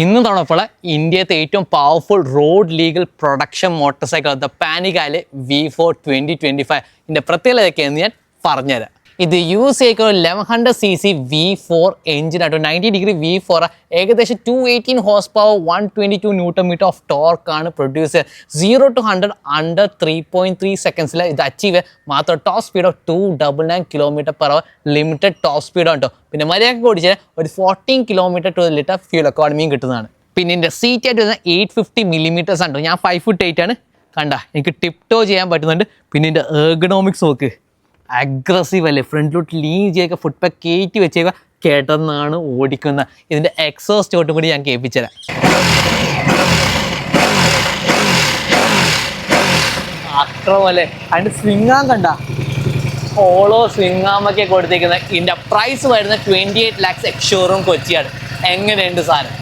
ഇന്ന് തവണപ്പോൾ ഇന്ത്യത്തെ ഏറ്റവും powerful road legal production motorcycle the Panigale V4 2025 ഇതിൻ്റെ പ്രത്യേകതയൊക്കെയെന്ന് ഞാൻ പറഞ്ഞുതരാം. ഇത് യൂസ് ചെയ്യുന്ന 1100cc V4 എഞ്ചിനായിട്ട് 90° V4 ഏകദേശം 218 ഹോഴ്സ് പവർ 122 Nm ഓഫ് ടോർക്കാണ് പ്രൊഡ്യൂസ് ചെയ്യുക. 0 to 100 അണ്ടർ 3.3 സെക്കൻഡ്സിൽ ഇത് അച്ചീവ് മാത്രം. Top speed of 299 km/h limited top speed ഉണ്ടോ. പിന്നെ മര്യാദക്ക് ഓടിച്ചാൽ ഒരു 14 km/l ഫ്യൂൽ എക്കോണമിയും കിട്ടുന്നതാണ്. പിന്നെ ഇതിൻ്റെ സീറ്റ് ആയിട്ട് വരുന്ന 850 mm ഉണ്ടോ. ഞാൻ 5'8" ആണ്. കണ്ട എനിക്ക് ടിപ് ടോ ചെയ്യാൻ പറ്റുന്നുണ്ട്. പിന്നെ ഇതിൻ്റെ എർഗണോമിക്സ് നോക്ക്, അഗ്രസീവ് അല്ലേ. ഫ്രണ്ടിലോട്ട് ലീൻ ചെയ്യുക, ഫുട് പാക്ക് കയറ്റി വെച്ചേക്കുക, കേട്ടെന്നാണ് ഓടിക്കുന്നത്. ഇതിൻ്റെ എക്സോസ്റ്റ് ഓട്ടും കൂടി ഞാൻ കേൾപ്പിച്ചുതരാം. അക്രമല്ലേ. അതിൻ്റെ സ്വിങ്ങാൻ കണ്ട ഓളോ സ്വിങ്ങാമൊക്കെ കൊടുത്തേക്കുന്നത്. ഇതിൻ്റെ പ്രൈസ് വരുന്നത് 28 lakhs എക്സ് ഷോറൂം കൊച്ചിയാണ്. എങ്ങനെയുണ്ട് സാധനം?